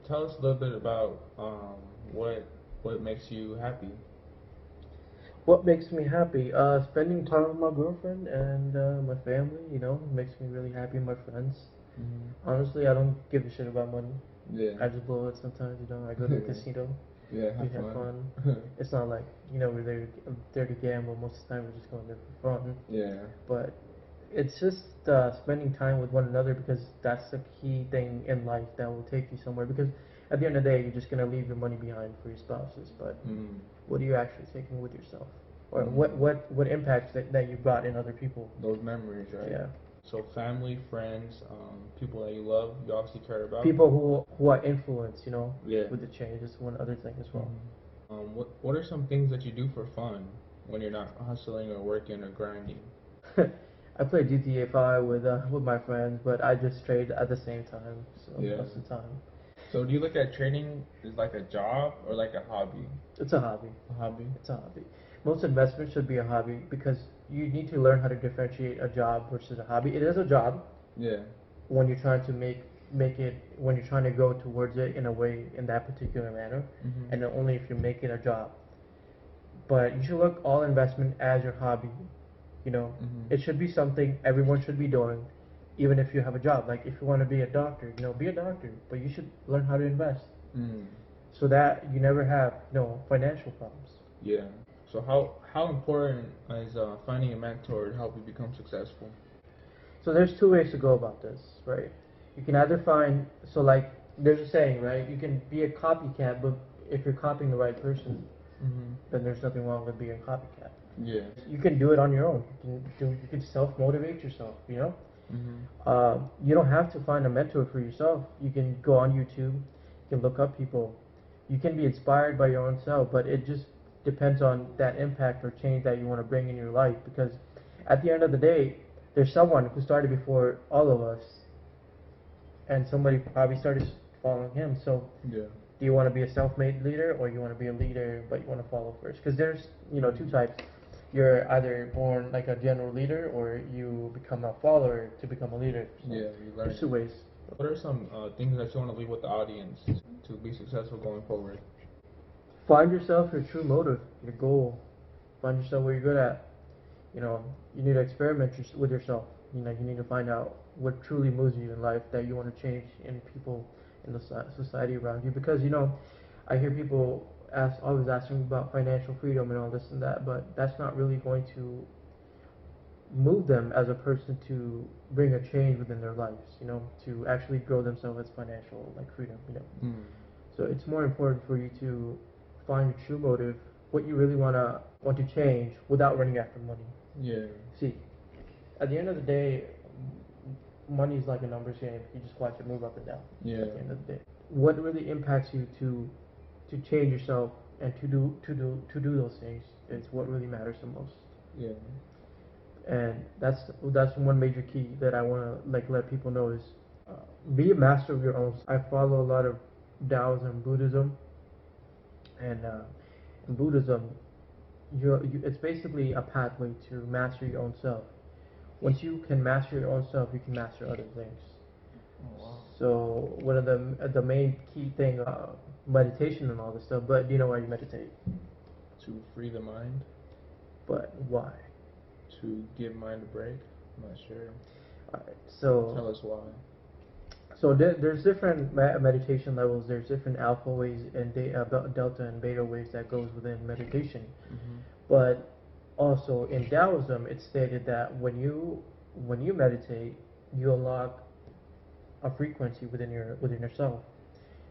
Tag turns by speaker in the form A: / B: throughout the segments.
A: tell us a little bit about what what makes you happy.
B: What makes me happy? Spending time with my girlfriend and my family. Makes me really happy. My friends.
A: Hmm.
B: Honestly, I don't give a shit about money.
A: Yeah.
B: I just blow it sometimes. I go to the casino.
A: Yeah,
B: We
A: have
B: have fun.
A: fun.
B: It's not like we're there to gamble. Most of the time, we're just going there for fun.
A: Yeah.
B: But it's just spending time with one another because that's the key thing in life that will take you somewhere. Because at the end of the day, you're just gonna leave your money behind for your spouses. But
A: Mm.
B: what are you actually taking with yourself? Or
A: Mm.
B: what impacts that you brought in other people?
A: Those memories, right?
B: Yeah,
A: So family, friends, people that you love, you obviously care about.
B: people who are influenced,
A: Yeah.
B: with the change is one other thing as well.
A: What are some things that you do for fun when you're not hustling or working or grinding?
B: I play GTA 5 with my friends, but I just trade at the same time, so
A: Yeah.
B: most of the time.
A: So do you look at trading as like a job or like a hobby?
B: It's a hobby.
A: A hobby.
B: It's a hobby. Most investments should be a hobby because you need to learn how to differentiate a job versus a hobby. It is a job
A: Yeah.
B: when you're trying to make it when you're trying to go towards it in a way in that particular manner,
A: Mhm.
B: and only if you make it a job. But you should look all investment as your hobby.
A: Mhm.
B: It should be something everyone should be doing, even if you have a job. Like if you want to be a doctor, be a doctor, but you should learn how to invest
A: Mm.
B: so that you never have financial problems.
A: Yeah. So how important is finding a mentor to help you become successful?
B: So there's two ways to go about this, right? You can either find so like there's a saying, right? You can be a copycat, but if you're copying the right person,
A: Mhm.
B: then there's nothing wrong with being a copycat.
A: Yeah.
B: You can do it on your own. You can self motivate yourself.
A: Mhm.
B: You don't have to find a mentor for yourself. You can go on YouTube. You can look up people. You can be inspired by your own self, but it just depends on that impact or change that you want to bring in your life. Because at the end of the day, there's someone who started before all of us, and somebody probably started following him. So,
A: Yeah.
B: do you want to be a self-made leader, or you want to be a leader but you want to follow first? Because there's two types. You're either born like a general leader, or you become a follower to become a leader. So
A: Yeah. You learn
B: there's two
A: it.
B: ways.
A: What are some things that you want to leave with the audience to be successful going forward?
B: Find yourself your true motive, your goal. Find yourself what you're good at. You know, you need to experiment with yourself. You need to find out what truly moves you in life that you want to change in people in the society around you. Because I hear people always asking about financial freedom and all this and that, but that's not really going to move them as a person to bring a change within their lives. To actually grow themselves as financial like freedom.
A: Mm.
B: So it's more important for you to find your true motive, what you really want to change without running after money.
A: Yeah.
B: See, at the end of the day, money is like a numbers game. You just watch it move up and down.
A: Yeah.
B: At the end of the day, what really impacts you to change yourself and to do those things is what really matters the most.
A: Yeah.
B: And that's one major key that I want to like let people know is uh, be a master of your own. I follow a lot of Taoism, Buddhism, and in Buddhism, it's basically a pathway to master your own self. Once you can master your own self, you can master other things.
A: Oh wow.
B: So one of the main key thing, meditation and all this stuff. But do you know why you meditate?
A: To free the mind,
B: But why?
A: to give mind a break. I'm not sure.
B: Alright, so
A: Tell us why.
B: there's different meditation levels. There's different alpha waves and delta and beta waves that goes within meditation.
A: Mhm.
B: But also in Taoism, it's stated that when you meditate, you unlock a frequency within yourself.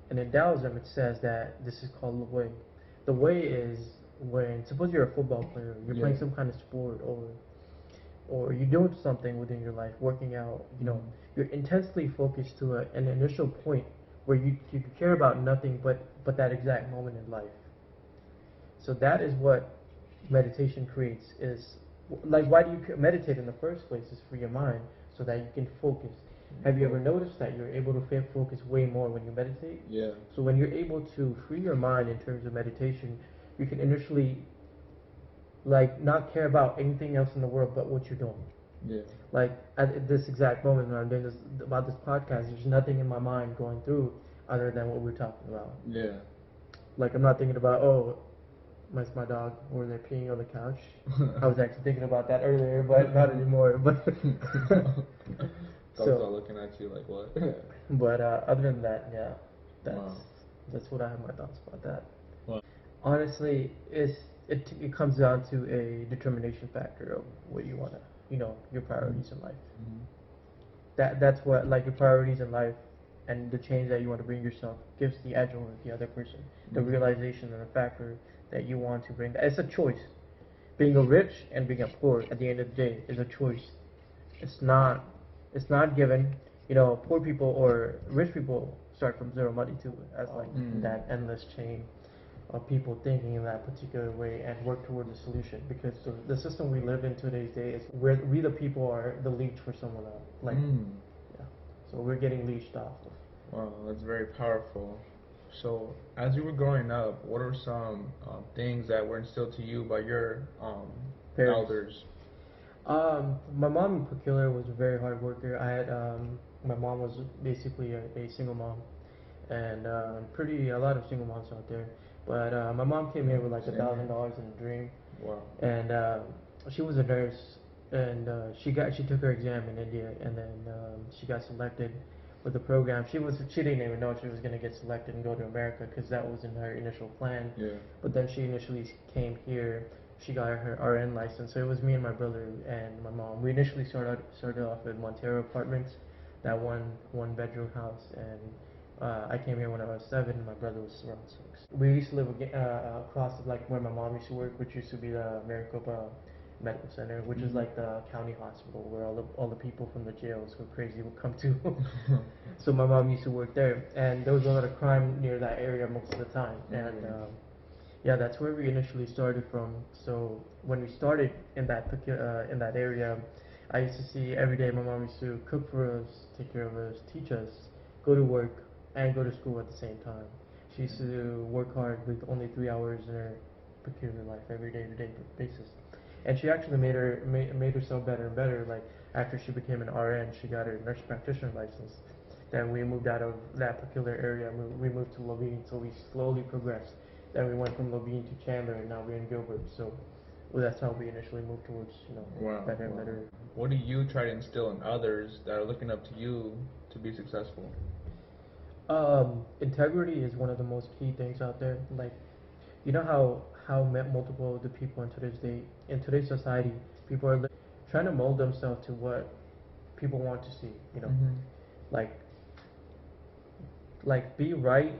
B: And in Taoism, it says that this is called the way. The way is when suppose you're a football player, you're
A: Yeah.
B: playing some kind of sport, or you're doing something within your life, working out. You're intensely focused to an initial point where you care about nothing but that exact moment in life. So that is what meditation creates. Is like why do you meditate in the first place? Is for your mind so that you can focus. Have you ever noticed that you're able to focus way more when you meditate?
A: Yeah.
B: So when you're able to free your mind in terms of meditation, you can initially like not care about anything else in the world but what you're doing.
A: Yeah.
B: Like at this exact moment when I'm doing this about this podcast, there's nothing in my mind going through other than what we're talking about.
A: Yeah.
B: Like I'm not thinking about, oh, that's my dog, or they're peeing on the couch. I was actually thinking about that earlier, but not anymore. But
A: Dog's all looking at you like what?
B: But other than that, yeah, that's
A: Wow.
B: that's what I have my thoughts about that.
A: Wow.
B: Honestly, it comes down to a determination factor of what you wanna, your priorities in life.
A: Mm-hmm.
B: That's what, like, your priorities in life and the change that you want to bring yourself gives the edge over the other person. The realization and the factor that you want to bring. It's a choice. Being a rich and being a poor at the end of the day is a choice. It's not it's not given. Poor people or rich people start from zero money too, as like that endless chain of people thinking in that particular way and work towards a solution. Because the system we live in today's day is where we the people are the leech for someone else. Like, yeah, so we're getting leeched off of.
A: Wow, that's very powerful. So, as you were growing up, what are some things that were instilled to you by your
B: Parents.
A: elders?
B: My mom in particular was a very hard worker. I had my mom was basically a single mom, and pretty a lot of single moms out there. But my mom came here with like $1,000 in a dream,
A: Wow.
B: and she was a nurse, and she took her exam in India, and then she got selected with the program. She didn't even know she was gonna get selected and go to America because that wasn't her initial plan.
A: Yeah.
B: But then she initially came here. She got her RN license. So it was me and my brother and my mom. We initially started off at Montero Apartments, that one bedroom house, and I came here when I was 7. My brother was around 6. We used to live across like where my mom used to work, which used to be the Maricopa Medical Center, which is like the county hospital where all the people from the jails who are crazy would come to. So my mom used to work there, and there was a lot of crime near that area most of the time, and yeah, that's where we initially started from. So when we started in that area, I used to see every day my mom used to cook for us, take care of us, teach us, go to work, and go to school at the same time. She used to work hard with only 3 hours in her peculiar life every day-to-day basis. And she actually made herself better and better. Like after she became an RN, she got her nurse practitioner license. Then we moved out of that particular area. We moved to Levine, so we slowly progressed. Then we went from Levine to Chandler, and now we're in Gilbert. So that's how we initially moved towards
A: Wow.
B: better and better.
A: What do you try to instill in others that are looking up to you to be successful?
B: Integrity is one of the most key things out there. Like, how multiple the people in today's society, people are trying to mold themselves to what people want to see. Like be right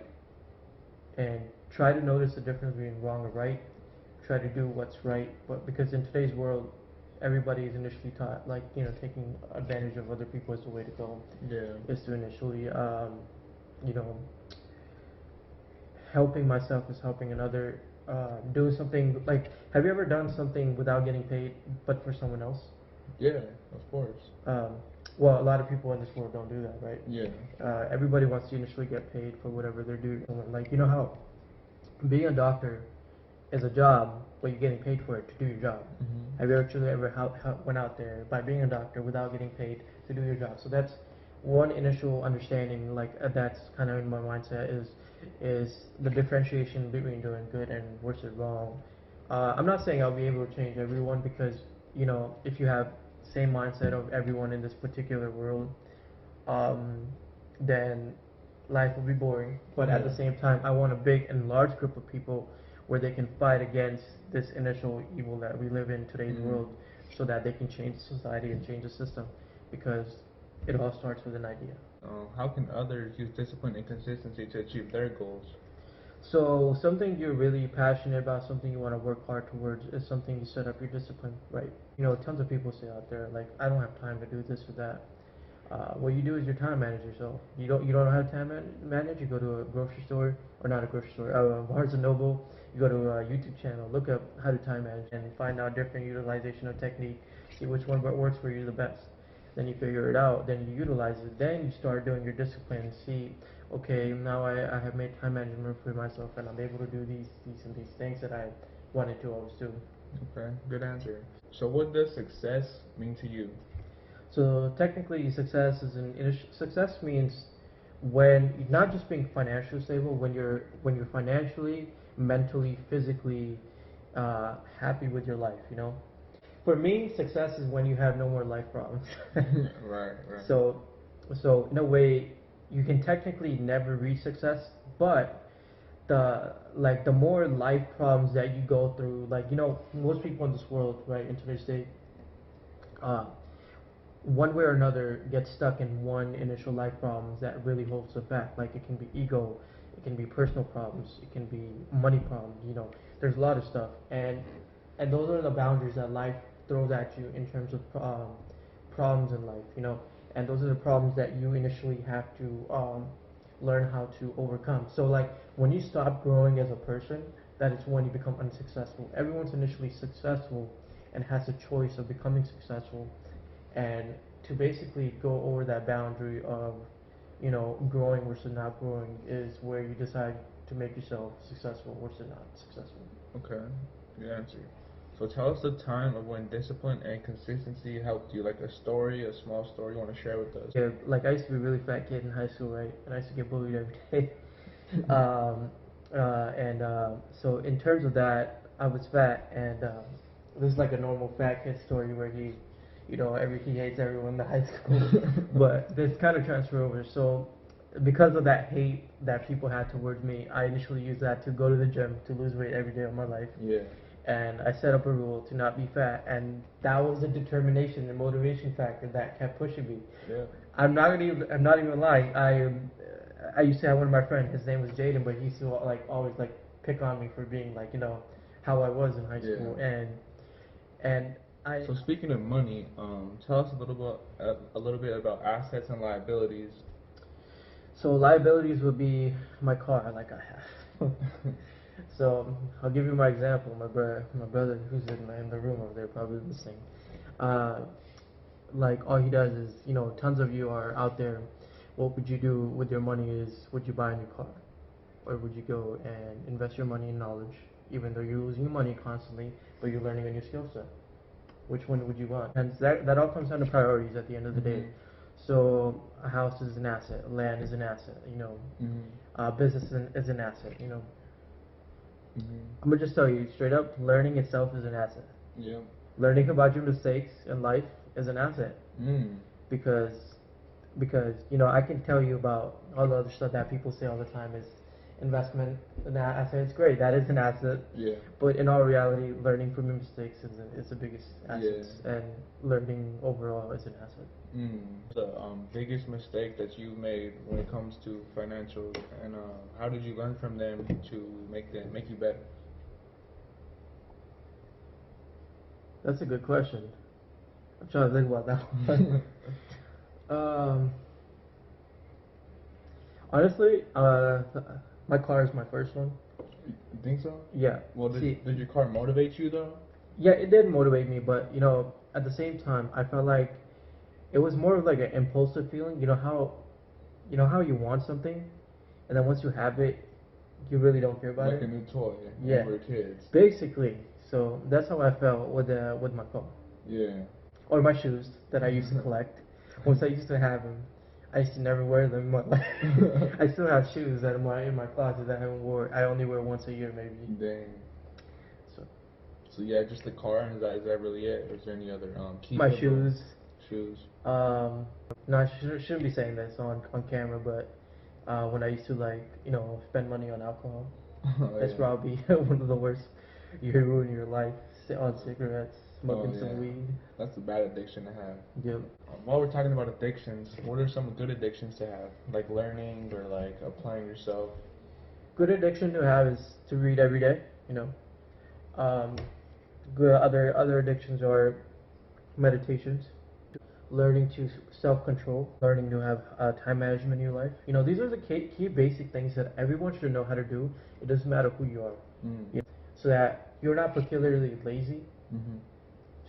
B: and try to notice the difference between wrong or right. Try to do what's right, but because in today's world, everybody is initially taught like taking advantage of other people is the way to go.
A: Yeah.
B: Is to initially you know helping myself is helping another. Doing something like, have you ever done something without getting paid, but for someone else?
A: Yeah, of course.
B: Well, a lot of people in this world don't do that, right?
A: Yeah.
B: Everybody wants to initially get paid for whatever they're doing. Like, how being a doctor is a job, but you're getting paid for it to do your job. Have you actually ever went out there by being a doctor without getting paid to do your job? So that's one initial understanding. Like that's kind of in my mindset is the differentiation between doing good and versus wrong. I'm not saying I'll be able to change everyone because if you have same mindset of everyone in this particular world, um, then life will be boring. But at the same time, I want a big and large group of people where they can fight against this initial evil that we live in today's world, so that they can change society and change the system, because it all starts with an idea.
A: How can others use discipline and consistency to achieve their goals?
B: So something you're really passionate about, something you want to work hard towards, is something you set up your discipline, right? Tons of people say out there like, I don't have time to do this or that. What you do is you time manage yourself. You don't know how to time manage. You go to a grocery store, or not a grocery store, Barnes and Noble. You go to a YouTube channel, look up how to time manage, and find out different utilization of technique. See which one works for you the best. Then you figure it out. Then you utilize it. Then you start doing your discipline. See, okay, now I have made time management for myself, and I'm able to do these things that I wanted to always do.
A: Okay, good answer. So, what does success mean to you?
B: So technically, success means when not just being financially stable, when you're financially, mentally, physically happy with your life. You know, for me, success is when you have no more life problems.
A: Right, right.
B: So in a way, you can technically never reach success, but the more life problems that you go through, like, you know, most people in this world, right, in today's day, uh, one way or another get stuck in one initial life problems that really holds them back. Like, it can be ego, it can be personal problems, it can be money problems. You know, there's a lot of stuff, and those are the boundaries that life throws at you in terms of problems in life. You know, and those are the problems that you initially have to learn how to overcome. So, like, when you stop growing as a person, that is when you become unsuccessful. Everyone's initially successful and has a choice of becoming successful, and to basically go over that boundary of, you know, growing versus not growing is where you decide to make yourself successful versus not successful.
A: Okay, good answer. So tell us the time of when discipline and consistency helped you, like a story, a small story you want to share with us.
B: Yeah, like, I used to be a really fat kid in high school, right? And I used to get bullied every day. And so in terms of that, I was fat, and this is like a normal fat kid story where he, you know, he hates everyone in the high school. But this kind of transfer over. So because of that hate that people had towards me, I initially used that to go to the gym to lose weight every day of my life.
A: Yeah.
B: And I set up a rule to not be fat, and that was the determination and motivation factor that kept pushing me.
A: Yeah.
B: I'm not even lying. I used to have one of my friends. His name was Jaden, but he used to, like, always, like, pick on me for being, like, you know, how I was in high school.
A: Yeah.
B: And I.
A: So speaking of money, tell us a little bit about assets and liabilities.
B: So liabilities would be my car, like I have. So I'll give you my example. My brother, who's in the room over there, probably listening. Uh, like, all he does is, you know, tons of you are out there. What would you do with your money? Is, would you buy a new car, or would you go and invest your money in knowledge, even though you're losing money constantly, but you're learning a new skill set? Which one would you want? And that all comes down to priorities at the end of the day. So a house is an asset, land is an asset, you know, business is an asset, you know. I'm gonna just tell you straight up, learning itself is an asset.
A: Yeah.
B: Learning about your mistakes in life is an asset. Because you know, I can tell you about all the other stuff that people say all the time is investment an asset. It's great, that is an asset.
A: Yeah.
B: But in all reality, learning from your mistakes is the biggest asset.
A: Yeah.
B: And learning overall is an asset.
A: The biggest mistake that you made when it comes to financial, and how did you learn from them to make you better?
B: That's a good question. I'm trying to think about that one. Honestly, my car is my first one.
A: You think so?
B: Yeah.
A: Well, did your car motivate you though?
B: Yeah, it did motivate me, but, you know, at the same time, I felt like it was more of like an impulsive feeling. You know how you want something, and then once you have it, you really don't care about
A: like
B: it.
A: Like a new toy.
B: Yeah.
A: When we were kids.
B: Basically. So that's how I felt with my car.
A: Yeah.
B: Or my shoes that I used to collect. Once I used to have them, I used to never wear them in my life. I still have shoes that are in my closet that I haven't wore. I only wear once a year, maybe.
A: Dang.
B: So
A: yeah, just the car, and is that really it? Or is there any other key?
B: My shoes.
A: Shoes.
B: No, I shouldn't be saying this on camera, but when I used to, like, you know, spend money on alcohol, that's probably one of the worst. You ruin your life on cigarettes, smoking some weed.
A: That's a bad addiction to have.
B: Yep.
A: While we're talking about addictions, what are some good addictions to have? Like learning or like applying yourself?
B: Good addiction to have is to read every day, you know. Good other addictions are meditations, learning to self-control, learning to have time management in your life. You know, these are the key basic things that everyone should know how to do. It doesn't matter who you are. You know, so that you're not particularly lazy.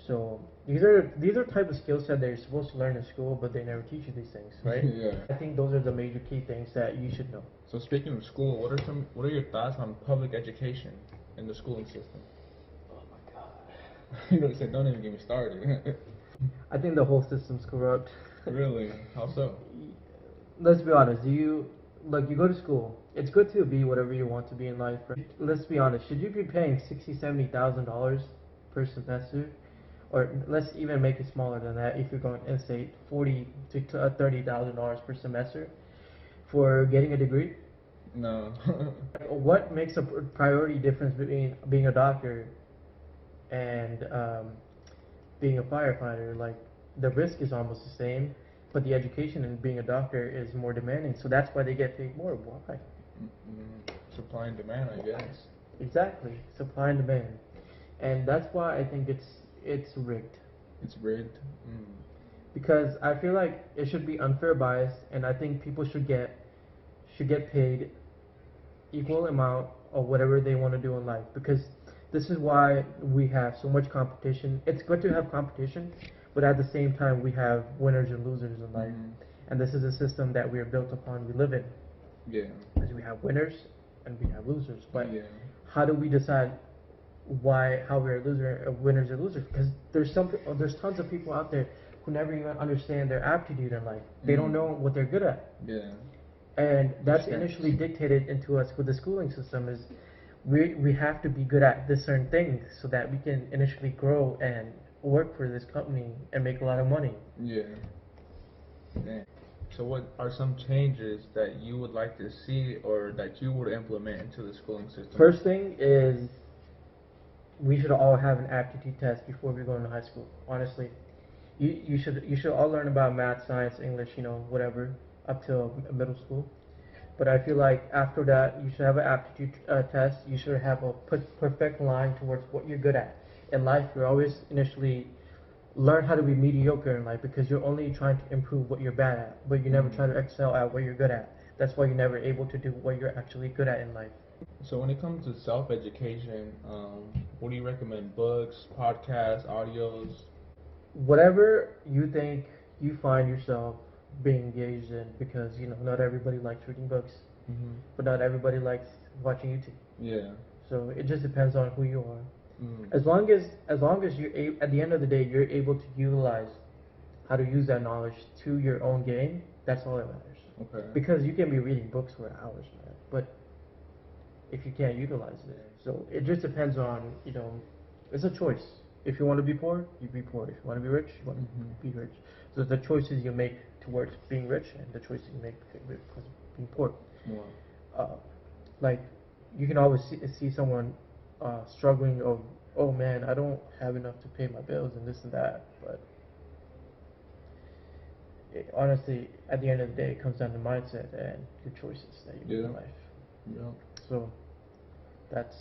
B: So these are type of skill set that you're supposed to learn in school, but they never teach you these things, right?
A: Yeah.
B: I think those are the major key things that you should know.
A: So speaking of school, what are your thoughts on public education in the schooling system?
B: Oh my God.
A: You know, said don't even get me started.
B: I think the whole system's corrupt.
A: Really? How so?
B: let's be honest. Do you look? You go to school. It's good to be whatever you want to be in life. Right? Let's be honest. Should you be paying $60,000-$70,000 per semester, or let's even make it smaller than that? If you're going in-state, $40,000 to $30,000 per semester for getting a degree?
A: No.
B: What makes a priority difference between being a doctor and being a firefighter? Like the risk is almost the same, but the education in being a doctor is more demanding. So that's why they get paid more. Why?
A: Supply and demand, I guess.
B: Exactly, supply and demand, and that's why I think it's rigged.
A: It's rigged.
B: Because I feel like it should be unfair bias, and I think people should get paid equal amount of whatever they want to do in life. Because this is why we have so much competition. It's good to have competition, but at the same time we have winners and losers in life, and this is a system that we are built upon. We live in.
A: Yeah.
B: Because we have winners and we have losers. But
A: Yeah.
B: how do we decide how we are winners or losers? Because there's tons of people out there who never even understand their aptitude in life. They don't know what they're good at.
A: Yeah.
B: And that's initially dictated into us with the schooling system is we have to be good at this certain thing so that we can initially grow and work for this company and make a lot of money.
A: Yeah. Damn. So what are some changes that you would like to see or that you would implement into the schooling system?
B: First thing is we should all have an aptitude test before we go into high school. Honestly, you should all learn about math, science, English, whatever, up till middle school. But I feel like after that, you should have an aptitude test. You should have a perfect line towards what you're good at. In life, you're always initially learn how to be mediocre in life because you're only trying to improve what you're bad at, but you never try to excel at what you're good at. That's why you're never able to do what you're actually good at in life.
A: So when it comes to self-education, what do you recommend? Books, podcasts, audios?
B: Whatever you think you find yourself being engaged in, because not everybody likes reading books, but not everybody likes watching YouTube.
A: Yeah.
B: So it just depends on who you are. As long as you're at the end of the day you're able to utilize how to use that knowledge to your own gain, that's all that matters.
A: Okay.
B: Because you can be reading books for hours, man, but if you can't utilize it, so it just depends on it's a choice. If you want to be poor, you be poor. If you want to be rich, you want to be rich. So the choices you make towards being rich and the choices you make because of being poor.
A: Wow.
B: Like you can always see someone struggling of, oh man, I don't have enough to pay my bills and this and that. But honestly, at the end of the day, it comes down to mindset and your choices that you make in life.
A: Yeah.
B: So that's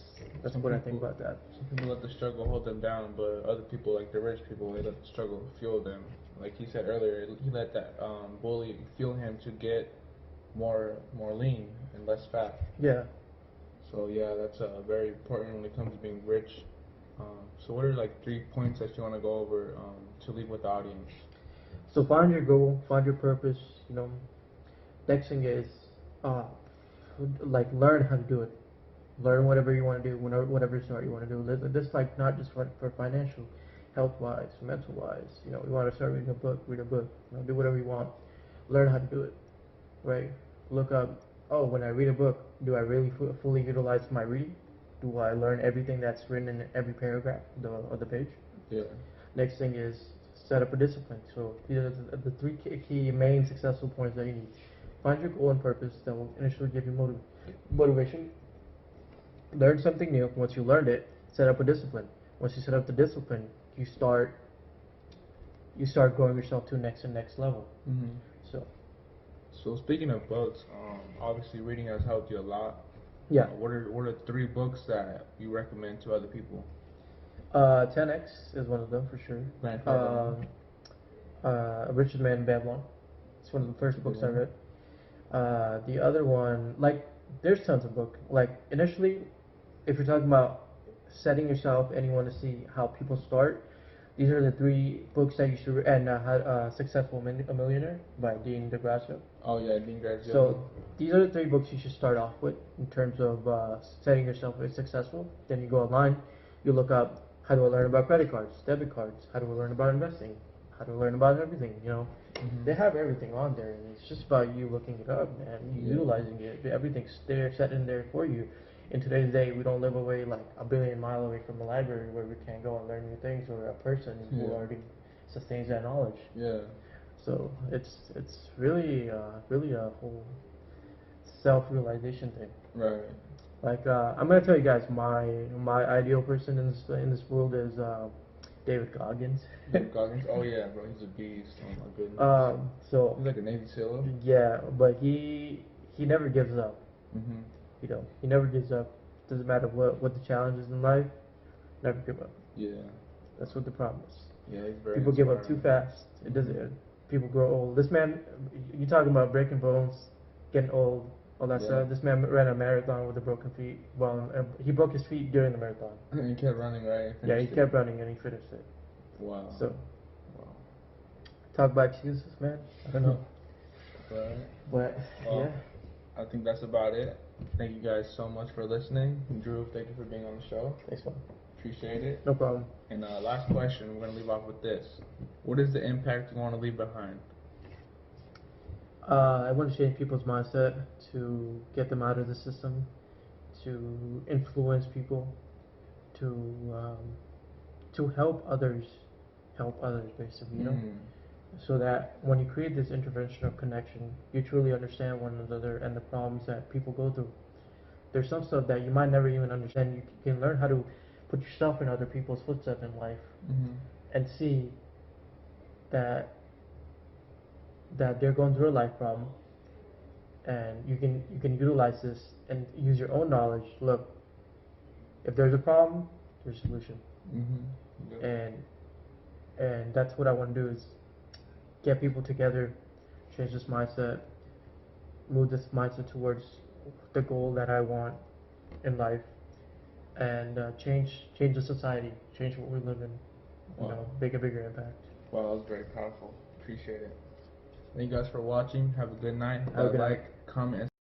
B: what I think about that.
A: Some people let the struggle hold them down, but other people, like the rich people, they let the struggle fuel them. Like he said earlier, he let that bully fuel him to get more lean and less fat.
B: Yeah.
A: So yeah, that's very important when it comes to being rich. So what are like 3 points that you want to go over to leave with the audience?
B: So find your goal, find your purpose. Next thing is like learn how to do it. Learn whatever you want to do, whatever start you want to do. This like not just for financial, health-wise, mental-wise. You want to start reading a book, read a book. Do whatever you want. Learn how to do it. Right? Look up. Oh, when I read a book, do I really fully utilize my reading? Do I learn everything that's written in every paragraph of the page?
A: Yeah.
B: Next thing is set up a discipline. So these are the 3 key main successful points that you need. Find your goal and purpose that will initially give you motivation. Learn something new. Once you learned it, set up a discipline. Once you set up the discipline, you start growing yourself to the next level.
A: So speaking of books, obviously reading has helped you a lot.
B: Yeah.
A: What are 3 books that you recommend to other people?
B: 10X is one of them for sure. Richest Man in Babylon. It's one of the first books I read. The other one, like, there's tons of books. Like, initially, if you're talking about setting yourself and you want to see how people start, these are the 3 books that you should read. And Successful Millionaire by Dean DeGrasse.
A: Oh yeah, Dean DeGrasse.
B: So these are the 3 books you should start off with in terms of setting yourself as successful. Then you go online, you look up, how do I learn about credit cards, debit cards? How do I learn about investing? how to learn about everything. You know,
A: Mm-hmm.
B: they have everything on there, and it's just about you looking it up and utilizing it. Everything's there, set in there for you. In today's day, we don't live away like a billion mile away from a library where we can go and learn new things, or a person who already sustains that knowledge.
A: Yeah.
B: So it's really really a whole self-realization thing.
A: Right.
B: Like I'm gonna tell you guys, my ideal person in this world is David Goggins.
A: Goggins. Oh yeah, bro. He's a beast. Oh my goodness.
B: So
A: He's like a Navy SEAL.
B: yeah, but he never gives up.
A: Mm-hmm.
B: You know, he never gives up. Doesn't matter what the challenge is in life, never give up.
A: Yeah.
B: That's what the problem is.
A: Yeah, he's very.
B: People give up too fast. It doesn't. People grow old. This man, you talking about breaking bones, getting old, all that stuff. This man ran a marathon with a broken feet. Well, he broke his feet during the marathon.
A: He kept running, right?
B: Yeah, he kept running and he finished it.
A: Wow.
B: So, talk about excuses, man. I don't know.
A: Right.
B: But yeah,
A: I think that's about it. Thank you guys so much for listening. Drew, thank you for being on the show.
B: thanks, man.
A: Appreciate it.
B: No problem.
A: And last question, we're gonna leave off with this. What is the impact you want to leave behind?
B: I want to change people's mindset to get them out of the system, to influence people, to help others, basically, you know, so that when you create this interventional connection, you truly understand one another and the problems that people go through. There's some stuff that you might never even understand. You can learn how to put yourself in other people's footsteps in life and see that they're going through a life problem, and you can utilize this and use your own knowledge. Look, if there's a problem, there's a solution. And that's what I want to do, is get people together, change this mindset, move this mindset towards the goal that I want in life, and change the society, change what we live in. You know, make a bigger impact.
A: Wow, that was very powerful. Appreciate it. Thank you guys for watching. Have a good night.
B: Have a good
A: like,
B: night.
A: comment, and